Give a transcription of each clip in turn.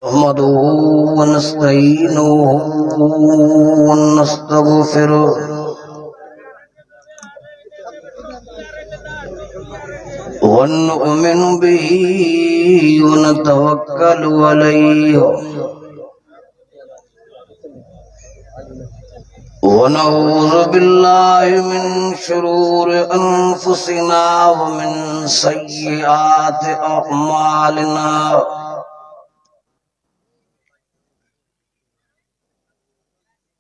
نحمده ونستعينه ونستغفره ونؤمن به ونتوكل عليه ونعوذ بالله من شرور أنفسنا ومن سيئات أعمالنا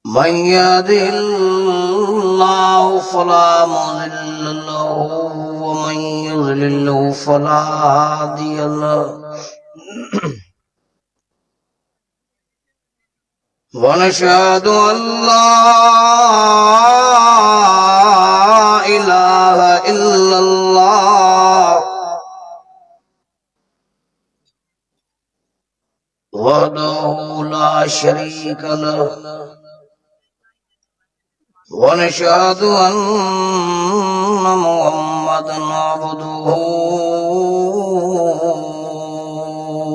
من يهده الله فلا مضل له ومن يضلل فلا هادي له ونشهد أن لا إله إلا الله وحده لا شريك له ونشهد أن محمدا عبده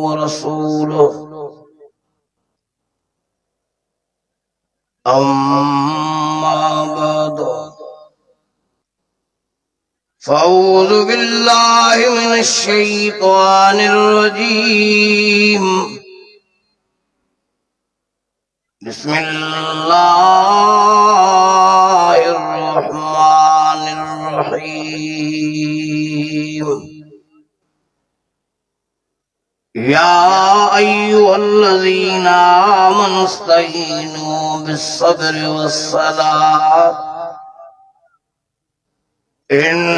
ورسوله أما بعد فأعوذ بالله من الشيطان الرجيم بسم الله الرحمن الرحيم يا أيها الذين آمنوا استعينوا بالصبر والصلاة إن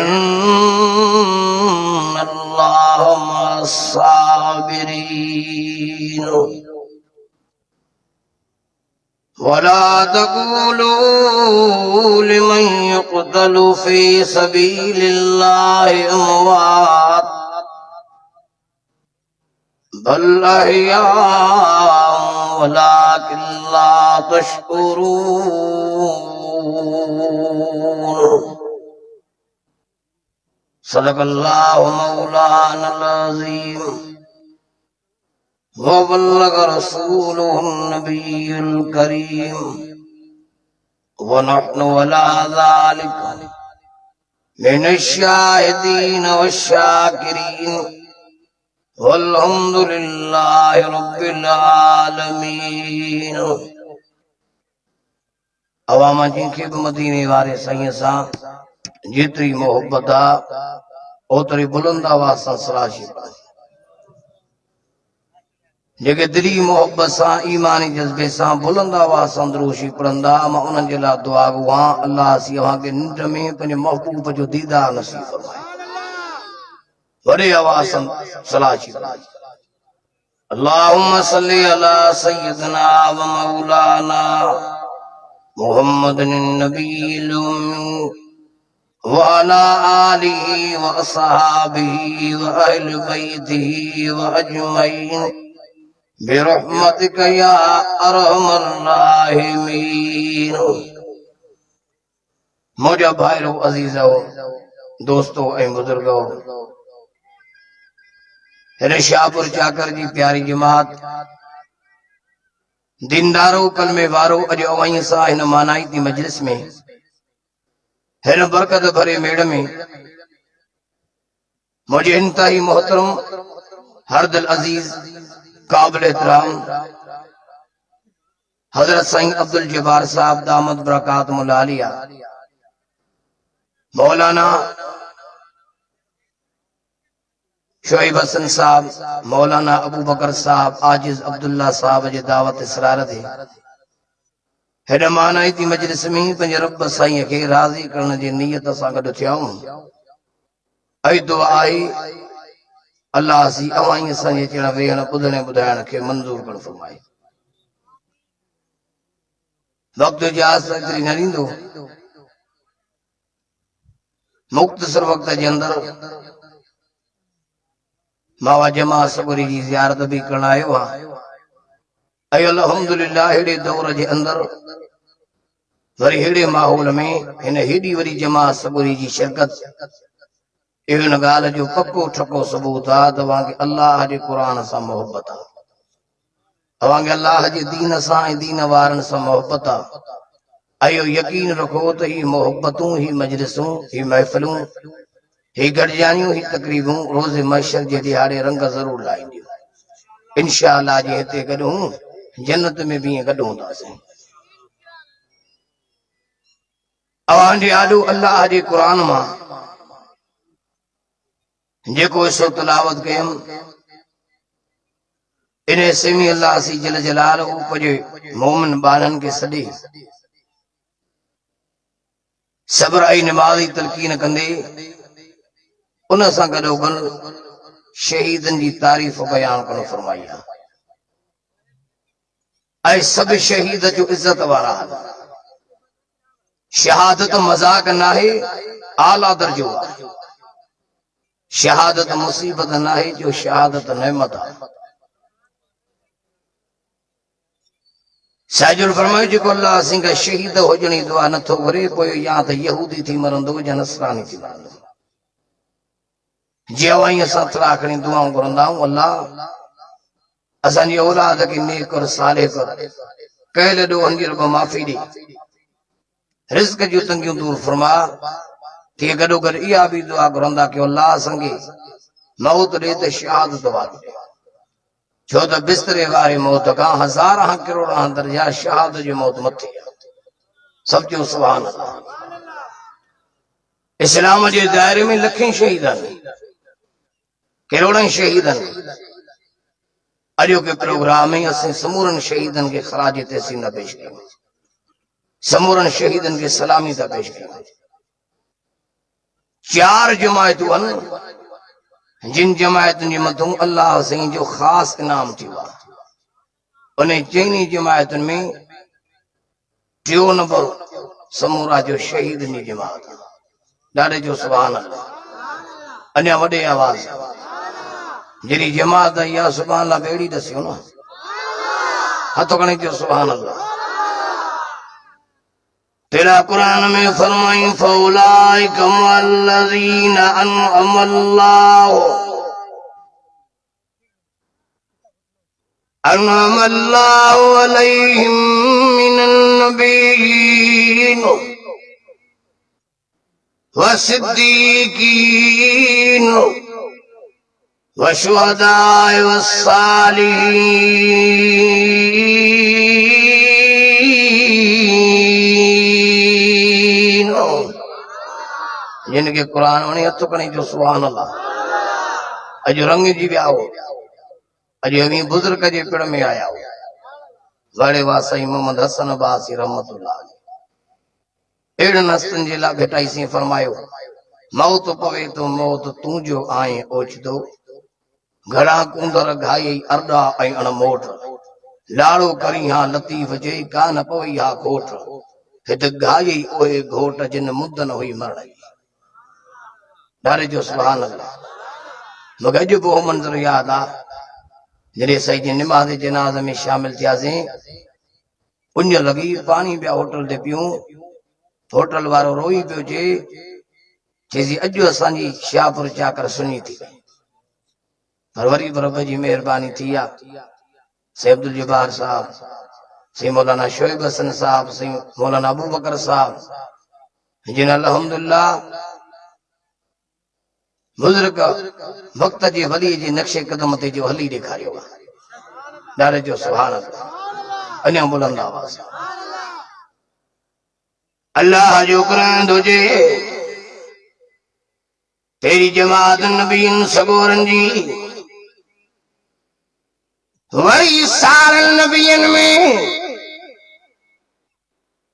الله مع الصابرين ولا تقولوا لمن يقتل في سبيل الله أموات بل أحياء ولكن لا تشكرون صدق الله مولانا العظيم وبلغ رسوله النبي الكريم ونحن على ذلك من الشاهدين والشاكرين والحمد لله رب العالمين अवामा जिनखे बि मदीने वारे साईं सां जेतिरी मोहब्बत आहे ओतिरी बुलंद आवाज़ सां सलाही जेके दिली मोहब्बत सां ईमानी जज्बे सां बुलंद आवाज़ सां दुरूशी पढ़ंदा मां उन्हनि जे लाइ दुआ गुआ अल्लाह सी अव्हांखे निंड में पंहिंजे महबूब जो दीदार नसीब फरमाए वॾे आवाज़ सां सलाही अल्लाहुम्मा सल्ली अला सय्यदना व मौलाना मुहम्मदिन नबील व अला आलिहि व असहाबिहि व अहले बैतिहि व अजमईन बिरहमतिक या अरहमर राहिमीन। मुझा भाइरो अजीजो दोस्तों ऐं बुजुर्गो हिन शाहपुर चाकर जी प्यारी जमात दीनदारो कलमे वारो अॼु अवाईं सां हिन मानाइती मजलिस में हिन बरकत भरे मेड़ में मुझे इंतहाई मोहतरम हर दिल अजीज काबिल एहतराम हजरत साईं अब्दुल जब्बार साहब दामद बरकातुहुल आलिया मौलाना शोएब हसन साहब मौलाना अबू बकर साहब आजिज अब्दुल्ला साहब जे दावत इसरार थे हिन मानाइती मजलिस में पंहिंजे रब साईं खे राज़ी करण जी नियत सां गॾु थियाऊं ऐं दुआ आहे अल्लाह सी अवाईं सां जे चढ़ण वेहण ॿुधण ॿुधाइण खे मंज़ूर करणु फरमाए। वक़्त इजाज़त एतिरी न ॾींदो मुख़्तसर वक़्त जे अंदरि मावा जमा सबरी जी ज़ियारत भी करण आयो आहियां। अल्हम्दुलिल्लाह हेड़े दौर जे अंदरि वरी हेड़े माहौल में हिन हेॾी वरी जमा सबरी जी शिरकत इन गाल जो पक्को ठको सबूत आहे तव्हांखे अल्लाह जे क़ुरान सां मोहब्बत आहे। अवांगे अल्लाह जे दीन सां ऐं दीन वारनि सां मोहब्बत आहे। इहो यकीन रखो त ही मोहब्बतूं, ही मजलिसूं, ही महफ़िलूं, ही गॾिजाणियूं, ही तकरीबूं रोज़ महशर जे ॾियारे रंग ज़रूर लाहींदियूं। इंशाअल्लाह जे हिते गॾूं जन्नत में भी गॾु हूंदासीं। अवां जे आॾो अल्लाह जे क़ुरान मां जेको हिसो तिलावत कयमि, इन हिसे में अल्लाह सी जल जलालहू पंहिंजे मोमिन ॿारनि खे सॾे सब्र ऐं निमाज़ी तलकीन कंदे उन सां गॾोगॾु शहीदनि जी तारीफ़ बयान करणु फरमाई आहे। ऐं सभु शहीद जो इज़त वारा आहिनि। शहादत मज़ाक नाहे, आला दर्जो आहे। शहादत मुसीबत नाहे, जो शहादत नेमत आहे। साइजुल फरमायो जेको अल्लाह सिंह शहीद हुजण जी दुआ नथो करे, पोइ या त यहूदी थी मरंदो या नसरानी थी मरंदो। जे अवां असां थोरा खणी दुआऊं घुरंदा आहियूं, अल्लाह असांजी औलाद खे नेक और सालेह कर, कयल ॾोहनि जी रब माफ़ी ॾे, रिज़्क जूं तंगियूं दूर फरमा। तीअं गॾोगॾु इहा बि दुआ घुरंदा कि अल्लाह असांखे मौत ॾे त शहादत वारो ॾे, छो त बिस्तरे वारे मौत खां हज़ार करोड़ दर्जा शहादत जी मौत मथे आहे। सब जो सुभान अल्लाह। इस्लाम जे दायरे में लखें शहीद आहिनि, करोड़नि शहीद आहिनि। अॼो के प्रोग्राम में असीं समूरनि शहीदनि खे ख़राज तहसीन था पेश कयूं, समूरनि शहीदनि खे सलामी था पेश कयूं। 4 जमायतूं आहिनि जिन जमायतुनि जे मथां अल्लाह साईं जो ख़ासि इनाम थियो आहे। उन 4 जमायतुनि में 3 नंबर समूरा जो शहीदनि जी जमात आहे। ॾाढे जो सुभान अल्लाह। अञा वॾे आवाज़ जहिड़ी जमात इहा सुभान अल्लाह बेड़ी दसियो न, हथ खणी जो सुभान अल्लाह। तेरा कुरान में फरमाई फौलाइक मल्लज़ीना अनअमल्लाहु अलैहिम मिनन नबिय्यीन वसिद्दीकीन वशुहदाए वस्सालिहीन। जिनके कुरान वणी हथ खणी जो सुभान अल्लाह। अॼु रंग जी विया हो, अॼु अवी बुजुर्ग जे पिण में आया हो। वाड़े वासाई मोहम्मद हसन अब्बासी रहमतुल्लाह अहिड़े नस्तनि जे लाइ भेटाईसीं। फरमायो मौत पवे तो मौत तूं जो आए ओचितो, घड़ा कूंदर घाई अरड़ा ऐं अणमोट, लाड़ो करी हा लतीफ़ जे कान पवई हा खोट, हित घाई ओए घोट जिन मुदन हुई मरई। ॾाढे जो सुभान अल्लाह। मूंखे अॼु बि उहो मंज़र यादि आहे जॾहिं साईं जी निमाज़ जनाज़ में शामिल थियासीं। पुंज लॻी, पाणी पिया होटल ते पियूं। होटल वारो रोई पियो चइसी अॼु असांजी शाहपुर चाकर सुनी थी वई, पर वरी रब जी महिरबानी थी आहे। सैयद अब्दुल जब्बार साहब, सही मौलाना शोएब हसन साहब, सही मौलाना अबू बकर साहब, जिन अल्हम्दुलिल्लाह बुजुर्ग वक्त जे वली जे नक्शे कदम ते जो हली ॾेखारियो आहे। ॾाढे जो सुभान अल्लाह। अञा बुलंद आवाज़ अल्लाह जो कुरान हुजे। तेरी जमात नबीन सगोरन जी वही सारन नबियन में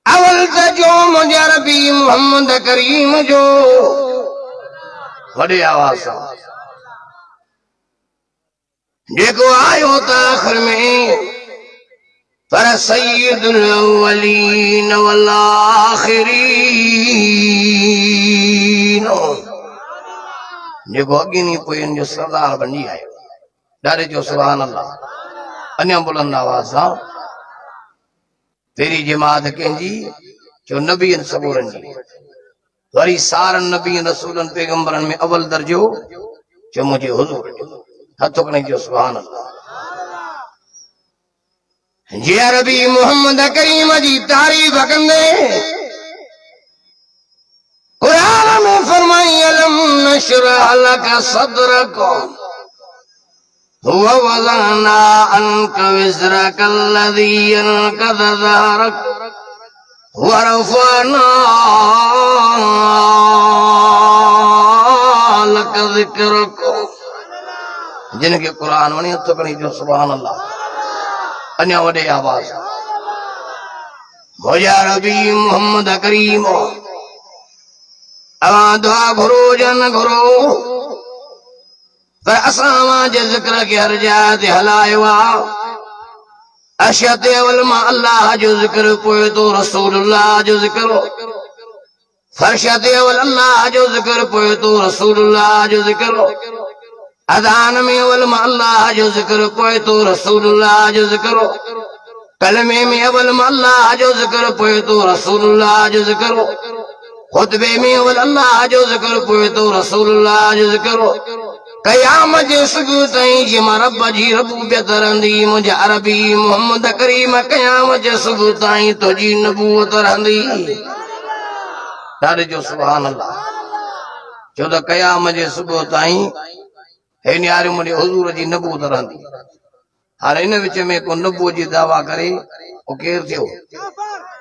अवल त जो मुजरबी मोहम्मद करीम जो। वॾे आवाज़ सां जेको आयो त आख़िर में, पर सय्यदुल अव्वलीन वल आखिरीन, जेको अॻिनी पोयनि जो सरदार बणी आयो। ॾाढे जो सुभान अल्लाह। अञा बुलंद आवाज़ सां तेरी जमात कंहिंजी जो नबीन सबूरनि जी, वरी सारन नबीन रसूलन पैगंबरन में अवल दर्जो जो मुझे हुजूर जो। हथ खणी जो सुभान अल्लाह। जे अरबी मोहम्मद करीम जी तारीफ कंदे कुरान में फरमाई अलम नशरह लक सदरक हुवा वज़अना अन्का विज़रक अल्लज़ी अनक़ज़ ज़हरक वरफ़अना लक ज़िक्रक। जिनके कुरान वणी तो कणी जो सुभान अल्लाह अन्या वडे आवाज हो जा नबी मोहम्मद करीम अवा दुआ घुरो जन घुरो पर असां जे ज़िक्र के हर जात हलायो अशहद अवल मां अल्लाह जो ज़िक्र पोए तो रसूलुल्लाह जो ज़िक्र फरशद अवल अल्लाह जो ज़िक्र पोए तो रसूलुल्लाह जो ज़िक्र अज़ान में अवल मां अल्लाह जो ज़िक्र पोए तो रसूलुल्लाह जो ज़िक्र कलमे में अवल मां अल्लाह जो ज़िक्र पोए तो रसूलुल्लाह जो ज़िक्र खुतबे में अवल अल्लाह जो ज़िक्र पोए तो रसूलुल्लाह जो ज़िक्र क़यामत जे सुबुह ताईं जिमा रब जी रबूबियत रहंदी मुंहिंजे अरबी मोहम्मद करीम क़यामत जे सुबुह ताईं तुंहिंजी नबूवत रहंदी। ॾाढे जो सुभान अल्लाह छो त क़यामत जे सुबुह ताईं हे न्यारे मुंहिंजे हुज़ूर जी नबूवत रहंदी। हाणे इन विच में को नबूवत जी दावा करे ओ केरु थियो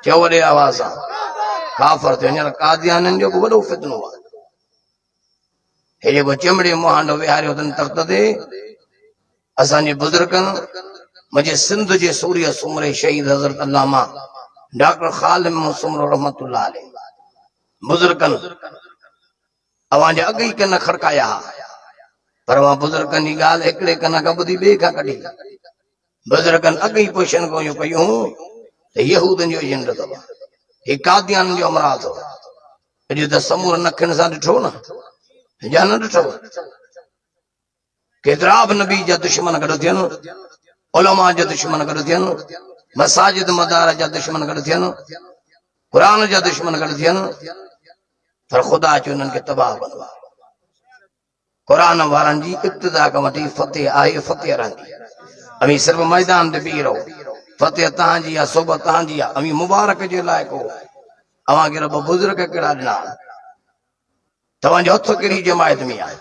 चयो वॾे आवाज़ सां काफ़िर थियो। हींअर कादियाननि जो वॾो फितनो आहे। हे जेको चमड़े मुहांडो विहारियो अथनि तख़्त ते असांजे बुज़ुर्गनि मुंहिंजे सिंध जे सूर्य सुमरे शहीद हज़रत अल्लामा डॉक्टर ख़ालिद सुमरो रहमतुल्लाह अलैह बुज़ुर्गनि अवांजे अॻ ई कन खड़काया पर मां बुज़ुर्गनि जी ॻाल्हि हिकिड़े कन खां ॿुधी ॿिए खां कढी बुज़ुर्गनि अॻ ई पोषण कयूं त यहूदनि जो एजेंट अथव हे कादियान जो अमरा अथव। अॼु त समूर नखनि सां ॾिठो न या न ॾिठो केतिरा बि नबी जा दुश्मन गॾु थियनि उलमा जा दुश्मन गॾु थियनि मसाजिद मदार जा दुश्मन गॾु थियनि क़ुरान जा दुश्मन गॾु थियनि पर ख़ुदा चयो उन्हनि खे तबाह कंदो। क़ुरान वारनि जी इब्तिदा खां वठी फतेह आहे फतेह रहंदी। अमी सिर्फ़ मैदान ते बीह रहो फतेह तव्हांजी आहे सोबत तव्हांजी आहे। अमी मुबारक जे लाइक़ु अव्हांखे रब बुज़ुर्ग कहिड़ा ॾिना तव्हांजो हथ कहिड़ी जमायत में आहे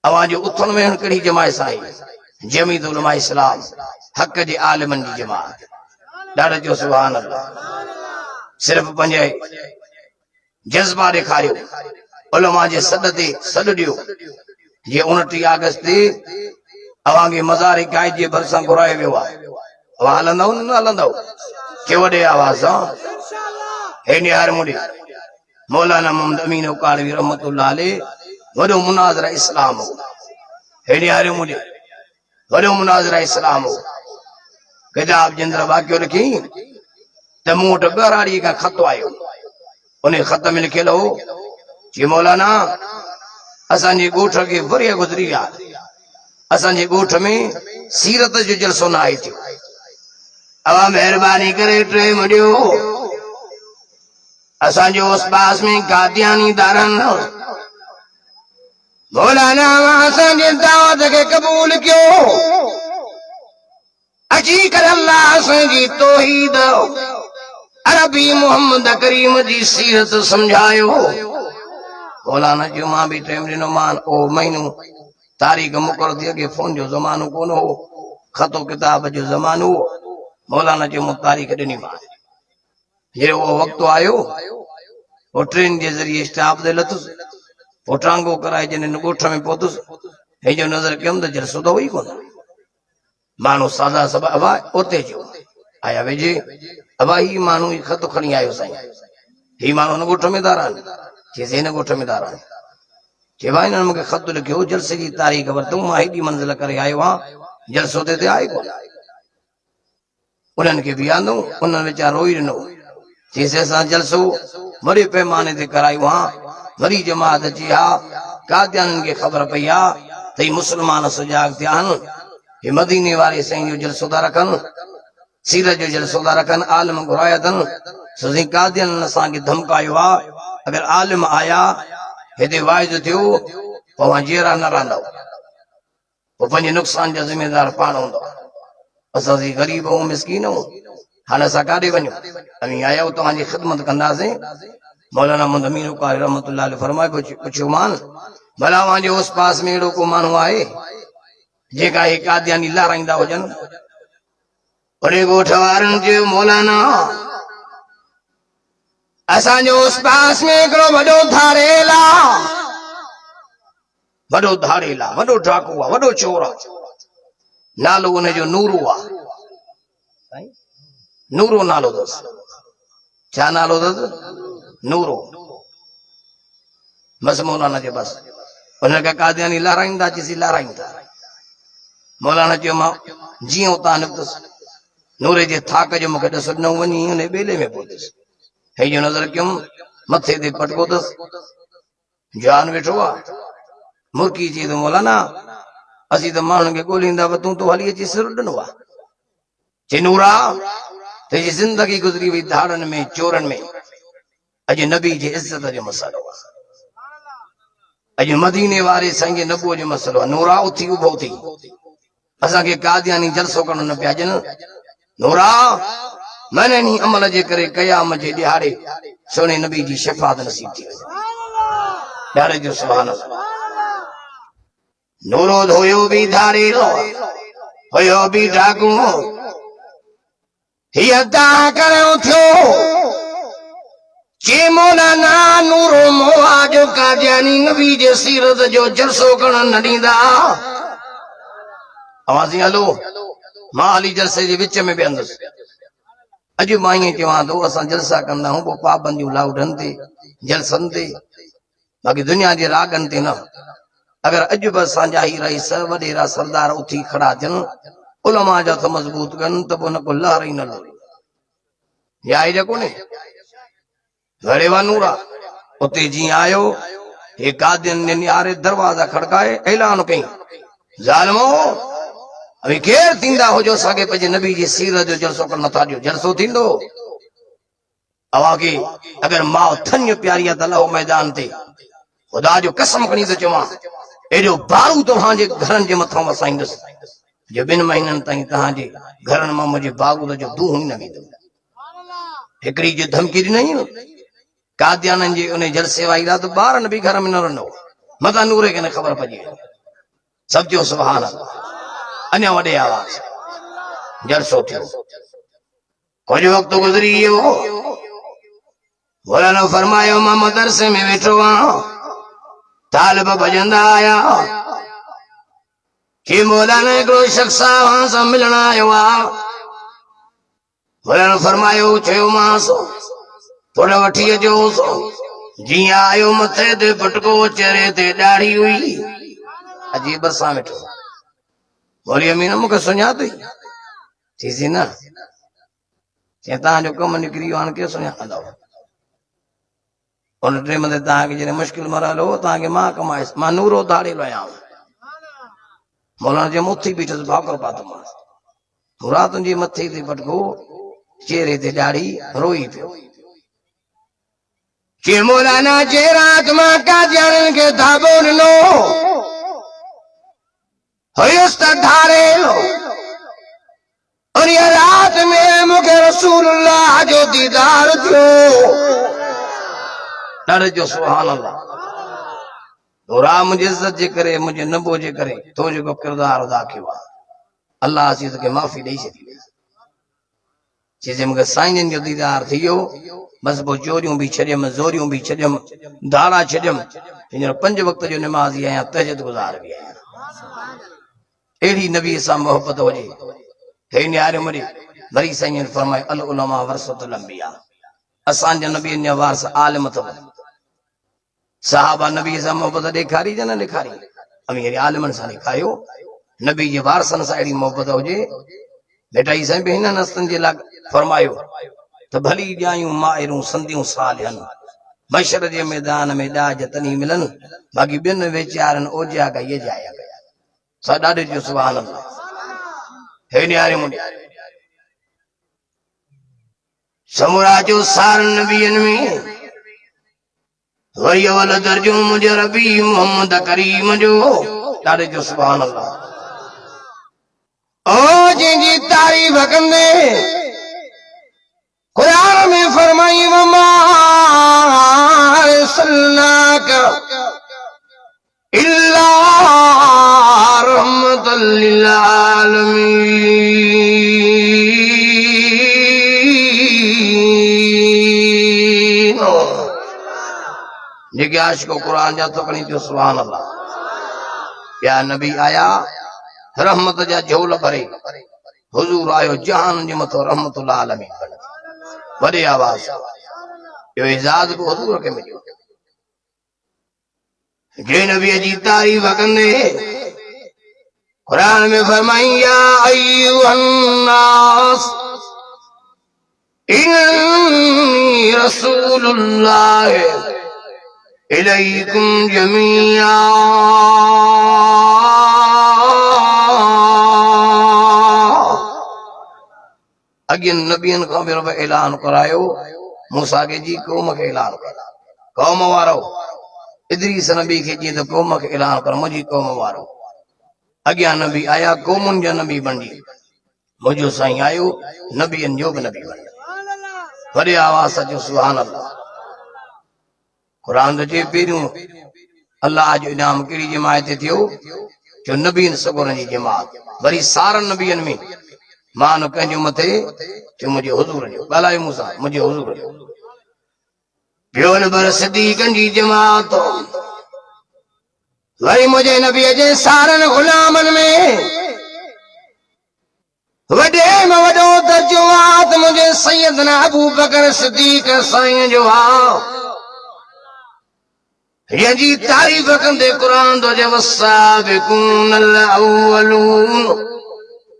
अव्हांजे उथण में कहिड़ी जमायत सां आहे जमीयत उलमा इस्लाम हक़ जे आलिमनि जी जमात। ॾाढो जो सुभान अल्लाह सिर्फ़ पंहिंजे जज़्बा ॾेखारियो उलमा जे सॾ ते सॾ ॾियो जे 29 अगस्त ते अव्हांखे मज़ार काइद जे भरिसां घुरायो वियो आहे अव्हां हलंदव न हलंदव के वॾे आवाज़ सां हे निहार मुड़े मौलाना मोहम्मद अमीन उकाड़वी रहमतुल्लाह अलैह वॾो मुनाज़रा इस्लाम हो। हे निहार मुड़े वॾो मुनाज़रा इस्लाम हो। किताब जे अंदरि वाक़ियो लिखी त मूं वटि ॻराड़ीअ खां ख़त आयो उन ख़त में लिखियल हो जे मौलाना असांजे ॻोठ खे वरी गुज़री विया असांजे ॻोठ में सीरत जो जलसो न आहे थियो अवा महिरबानी करे टाइम ॾियो असांजो आसपास में कादियानी दारन मौलाना असांजे दावत खे क़बूल कयो अची करे अल्लाह असांजी तौहीद अरबी मोहम्मद करीम जी सीरत समझायो। मौलाना जो मां भी टाइम ॾिनो मान ओ महीनो तारीख़ मुक़रर थी अॻे फोन जो ज़मानो कोन हो ख़तो किताब जो ज़मानो मौलाना जो मूं तारीख़ ॾिनी मान जे वो वक्त आयो वो ट्रेन के जरिए स्टाफ दे लथुसि पोइ टांगो कराए जन ॻोठ में पहुतुसि हे जो नज़र कयुमि त जलसो त हुई कोन माण्हू सादा सब अबा उते जो आया वेझे अबा ही माण्हू ही ख़त खणी आयो साईं ही माण्हू हिन ॻोठ में दारान चइसि हिन ॻोठ में दारान चए भाई हिननि मूंखे ख़त लिखियो जलसे जी तारीख़ वरितऊं मां हेॾी मंज़िल करे आयो आहियां जलसो ते आहे कोन उन्हनि खे बि आंदऊं उन्हनि वीचारा रोई ॾिनो चइसि असां जलसो वॾे पैमाने ते करायो वरी जमात अची कादियाननि खे ख़बर पई त ही मुस्लमान सुजाग थिया आहिनि हे मदीने वारे साईं जो जलसो था रखनि सीरत जो जलसो था रखनि आलिम घुराया अथनि सो कादियाननि असांखे धमकायो अगर आलिम आया हेदे वाइज थियो पोइ जेरा न रहंदव पोइ पंहिंजे नुक़सान जा ज़िम्मेदार पाण हूंदो असां जी गरीब ऐं मिसकीन हूं हाणे असां काॾे वञूं अमी आया आहियूं तव्हांजी ख़िदमत कंदासीं मौलाना मुंदमीन कारी रहमतुल्लाह अलैह फरमाए पुछियो मान भला वहांजे उस पास में अहिड़ो को माण्हू आहे जेका हे कादियानी लाराईंदा हुजनि उन ॻोठ वारनि चयो मौलाना असांजो उस पास में हिकिड़ो वॾो धाड़ेल आहे वॾो धाड़ेल आहे वॾो डाकू आहे वॾो चोर आहे नालो उनजो नूरो आहे नूरो नालो अथसि छा नालो अथसि नूरो बस मौलाना जे बस उनखे कादियानी लाराईंदा चइसि लाराईंदा मौलाना चयो मां जीअं उतां निकितुसि नूरे जे थाक जो मूंखे ॾिस न वञी उन ॿेले में पहुतुसि हे जो नज़र कयुमि मथे ते पटको अथसि जान वेठो आहे मुर्की चई त मौलाना असीं त माण्हुनि खे ॻोल्हींदा तूं तो हली अची सिर ॾिनो आहे चई नूरा तुंहिंजी ज़िंदगी गुज़री वई धाड़नि में चोरनि में अॼु नबी जे इज़त जो मसइलो आहे अॼु मदीने वारे संगे नबूअ जो मसइलो आहे नूरा उथी उभो थी असांखे कादियानी जलसो करणु न पिया ॾियनि नूरा मननी अमल जे करे क़याम जे ॾिहाड़े सोने नबी जी शफ़ाअत नसीब थी वञे ॾिहाड़े जो सुभान अल्लाह नूरो धोयो बि धाड़ेलो हुयो बि डाकू हीअ तव्हां करियो थियो चे मौलाना नूरो मोआ जो कादियानी नबी जे सीरत जो जलसो करण न ॾींदा आवाज़ी हलो मां हली जलसे जे विच में वेहंदुसि अॼु मां ईअं चवां थो असां जलसा कंदा आहियूं पोइ पाबंदियूं लाउडनि ते जलसनि ते बाक़ी दुनिया जे रागनि ते न अगर अॼु बि असांजा ही रईस वॾेरा सरदार उथी खड़ा थियनि उलमा जा त मज़बूत कनि त पोइ न को लहर ई न लोड़ी या आहे कोन्हे घरे वनूरा उते जीअं आयो हे कादियन ने नियारे दरवाजा खड़काए ऐलान कई ज़ालिमो अभी केर थींदा हो जो असांखे पंहिंजे नबी जी सीरत जो जलसो करणु नथा ॾियो जलसो थींदो अवांखे अगर माउ थञ प्यारी आहे त लहो मैदान ते ख़ुदा जो कसम खणी थो चवां एॾो बारू तव्हांजे घरनि जे मथां वसाईंदुसि जो 2 महीननि ताईं तव्हांजे घरनि मां मुंहिंजे बागुल जो दूह ई न वेंदो हिकिड़ी जो धमकी ॾिनई कादियाननि जे उन जलसे वारी राति ॿारनि बि घर में न रहंदो मथां नूरे खे न ख़बर पइजी वई सभु जो सुभान अल्लाह अञा वॾे आवाज़ जलसो थियो कुछ वक्त गुज़री वियो मौलाना फरमायो मां मदरसे में वेठो आहियां तालिब भॼंदा आया कि मौलाना हिकिड़ो शख़्स सां मिलण आयो आहे मौलाना फरमायो चयोमांसि थोरो वठी अचो जीअं आयो मथे ते पटको चेहरे ते ॾाढ़ी हुई अजीब सां वेठो मौलवी अमीन मूंखे सुञातई चईसि न चई तव्हांजो कमु निकिरी वियो हाणे केरु सुञाणंदव उन टाइम ते तव्हांखे जॾहिं मुश्किल मरहलो हो तव्हांखे मां कमायसि मां नूरो धाड़ेलो आहियां मौलाना जे मुथी बीठुसि भाकुर पातोमांसि रात तुंहिंजे मथे ते पटको चेहरे ते ॾाढ़ी रोई पियो कि मौलाना जे रात मां कादियाननि खे धाबो ॾिनो हुयुसि त धाड़ेलो उन रात में मूंखे रसूलुल्लाह जो दीदार थियो ॾाढे जो सुभान अल्लाह नूरा मुंहिंजी इज़त जे करे मुंहिंजे नबो जे करे तो जेको किरदारु अदा कयो आहे अल्लाह असीं तोखे माफ़ी ॾेई छॾी चइजे मूंखे साईं जो दीदार थी वियो बसि पोइ चोरियूं बि छॾियमि ज़ोरियूं बि छॾियमि धाड़ा छॾियमि हींअर 5 वक़्त जो निमाज़ी आहियां तहजद गुज़ार बि आहियां अहिड़ी नबी सां मोहब्बत हुजे हे न्यारे मुझे वरी साईं फरमाए अल उलमा वरसतुल अंबिया असांजा नबी जा वारस आलिम अथव साहबा नबी सां मोहब्बत ॾेखारी या न ॾेखारी अमीर आलिमनि सां ॾेखारियो नबी जे वारसनि सां अहिड़ी मोहब्बत हुजे बेटा ही साईं बि हिन नस्तनि जे लाइ फरमायो त भली ॼायूं माहिरूं संदियूं सालिहनि मशर जे मैदान में ॾाज तनी मिलन बाक़ी ॿियनि वीचारनि ओजिया का ये जाया गया सा ॾाढे जो सुभान अल्लाह हे न्यारे मुंडे समूरा जो सार नबियनि में वरी अवल दर्जो मुंहिंजो रबी मोहम्मद करीम जो ॾाढे जो सुभान अल्लाह ओ जी तारीफ कंदे कुरान में फरमाई वमा अरसलनाका इल्ला रहमतल लिल आलमीन। जेके आशिको कुरान जा तो कणी थियो सुभान अल्लाह। या नबी आया रहमत जा झोल भरे, हुजूर आयो जहान जे मथो रहमतुल आलमीन बण। वॾे आवाज़ यो इजाज़ को हुजूर के मिलियो। जे नबी जी तारीफ कंदे कुरान में फरमाई या अय्युहन नास इन्नी रसूलुल्लाह इलैकुम जमीआ। अगे नबियन का भी रब ऐलान करायो मूसा के जी कौम के ऐलान कर कौम वारो इदरीस नबी के जी तो कौम के ऐलान कर मुझी कौम वारो। अग्या नबी आया कौमुन जो नबी बणजी मुझो साईं आयो नबियन जो भी नबी बण। वॾे आवाज़ जो सुभान अल्लाह। कुरान जे पहिरियों अल्लाह जो इनाम कहिड़ी जमात ते थियो जो नबियन सगोरन जी जमात। वरी सारन नबियन में मान कंहिंजो मथे जो मुझे हुजूर जो ॻाल्हायो मूंसां मुझे हुजूर जो। ॿियो नंबर सिद्दीक़न जी जमात। वरी मुझे नबी जे सारन गुलामन में वॾे में वॾो दर्जो आहे त मुझे सैयदना अबू बकर सिद्दीक़ साईं जो आहे। जी तारीफ कंदे कुरान तो जे वस्साबिकूनल अव्वलून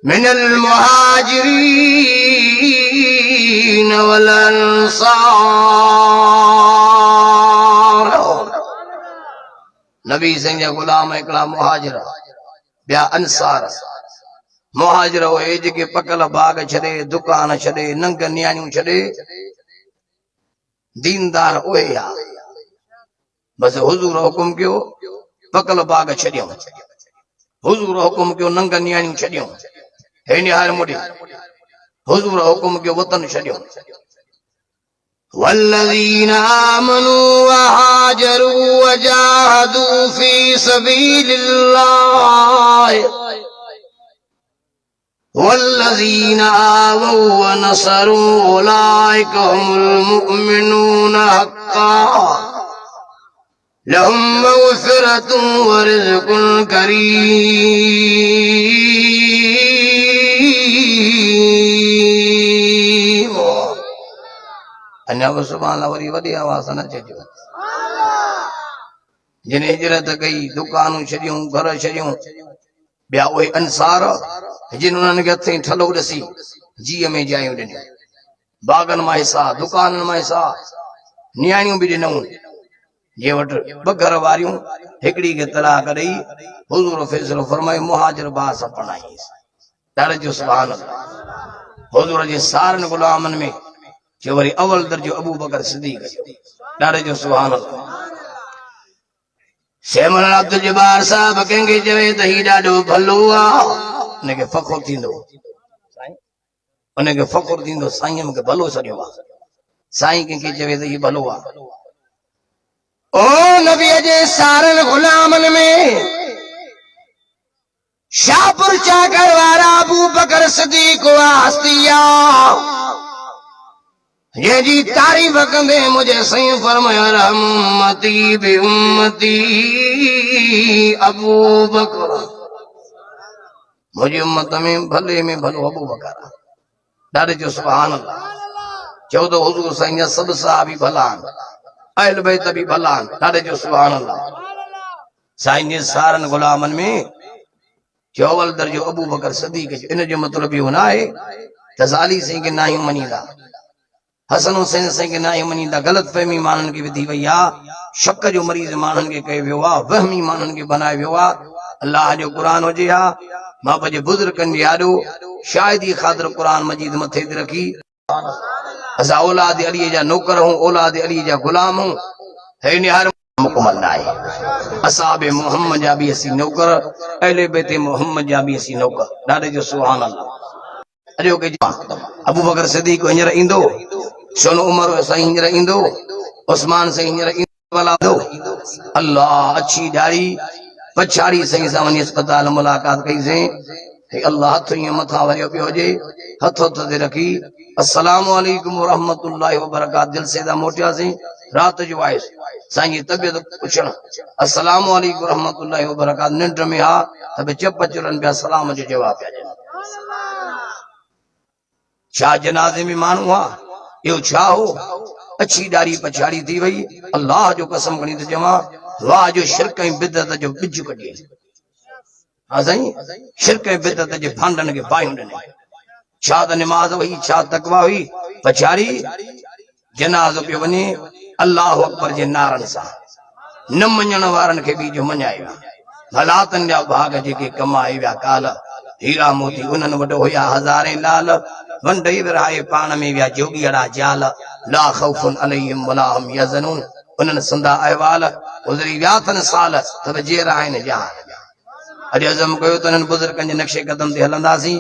मिनल मुहाजिरीन वल अंसार। नबी सिंह जा गुलाम हिकिड़ा मुहाजिर ॿिया अंसार। मुहाजिर उहे जेके पकल बाग छॾे दुकान छॾे नंग नियाणियूं छॾे दीनदार उहे आ। बस हुजूर हुकुम कयो पकल बाग छॾियो, हुजूर हुकुम कयो नंग नियाणियूं छॾियो, हे निहार मुॾे हुजूर हुकुम कयो वतन छॾियो। वल्लज़ीना आमनू वहाजरू वजाहदू फी सबीलिल्लाह वल्लज़ीना आवौ वनसरू उलाइका हुमुल मुमिनून हक्का लहुम मग़फ़िरतुन व रिज़्क़ुन करीम। अञा बि सुभाणे वरी वॾी आवाज़ न चइजो। जिन हिजरत कई दुकानूं छॾियूं घर छॾियूं ॿिया उहे अंसार जिन उन्हनि खे हथें ठलो ॾसी जीअ में जायूं ॾिनियूं, बागनि मां हिसा दुकाननि मां हिसा नियाणियूं बि ॾिनऊं। जे वटि ॿ घर वारियूं हिकिड़ी खे तलाक ॾेई हुजूर फ़ैसिलो फरमायो मुहाजिर बास अपनाईस। ॾाढे जो सुभान अल्लाह। हुजूर जे सारनि गुलामनि में जो वरी अवल दर्जो अबू बकर सिद्दीक़ जो। ॾाढे जो सुभान अल्लाह। शेमल अब्दुल जब्बार साहब कंहिंखे चवे त ही ॾाढो भलो आहे उनखे फ़ख़ुरु थींदो, उनखे फ़ख़ुरु थींदो साईं मूंखे भलो सॼो आहे। साईं कंहिंखे चवे त ही भलो आहे। ओ नबी जे सारन गुलामन में शाहपुर चाकर वारा अबू बकर सिद्दीक़ हस्तिया ये जी तारीफ कंदे मुझे सही फरमाया रहमती बि उम्मती अबू बकर। मुझे उम्मत में भले में भलो अबू बकर। ॾाढे जो सुभान अल्लाह। चओ त हुजूर साईं जा सभु साहबी भला आहिनि, अहल बैत भी भला। ॾाढे जो सुभान अल्लाह। साईं जे सारन गुलामन में चौवल दर्जो अबू बकर सिद्दीक़ जो। इन जो मतलब इहो न आहे त ज़ाली साईं खे नाहियूं मञींदा, हसन हुसैन साईं खे नाहियूं मञींदा। ग़लत फहमी माण्हुनि खे विधी वई आहे, शक जो मरीज़ माण्हुनि खे कयो वियो आहे, वहमी माण्हुनि खे बनायो वियो आहे। अल्लाह जो क़ुर हुजे हा मां पंहिंजे बुज़ुर्गनि खे यादो शायदि ई ख़ातिर क़ुर मजीद मथे ते रखी असां औलाद अली जा नौकर हूं, औलाद अली जा गुलाम हूं। हे निहार मुकमल आहे। असाबे मोहम्मद जा भी असी नौकर, अहले बैते मोहम्मद जा भी असी नौकर। ॾाढे जो सुभान अल्लाह। अॼो के अबू बकर सिद्दीक़ हींअर ईंदो, सोनो उमर साईं हींअर ईंदो, उस्मान साईं हींअर ईंदो। अल्लाह अच्छी ॾाढ़ी पछाड़ी साईं सां वञी अस्पताल मुलाकात कई से। अल्लाह हथ ईअं मथां वरियो पियो हुजे, हथ हथ ते रखी अस्सलामु अलैकुम रहमतुल्लाहि व बरकात दिल से दा मोटियासीं। रात जो आयुस साईं जी तबियत पुछण, अस्सलामु अलैकुम रहमतुल्लाहि व बरकात। निंड में हा त चप चुरन पिया, सलाम जो जवाब पिया ॾियनि। छा जनाज़े में माण्हू हा, इहो छा हो? अच्छी ॾाढ़ी पछाड़ी थी वई। अल्लाह जो कसम खणी थो चवां, वाह जो शिरक ऐं बिदत जो बिज कढी। हा साईं, शिरक ऐं बिदत जे फांडन खे बाहियूं ॾिनई। छा त निमाज़ हुई, छा तकवा हुई। पछाड़ी जनाज़ो पियो वञे अल्लाह अकबर जे नारनि सां। न मञण वारनि खे बि जो मञाए विया। भलातनि जा भाग जेके कमाए विया काल, हीरा मोती उन्हनि वटि हुया हज़ारे लाल। वंडई विरहाए पाण में विया जोगीअड़ा जाल, ला ख़ौफ़ुन अलैहिम वला हुम यहज़नून। उन्हनि संदा अहवाल गुज़री विया अथनि साल, त जेर आहिनि जहान। अॼु अज़म कयो त उन्हनि बुज़ुर्गनि जे नक्शे कदम ते हलंदासीं।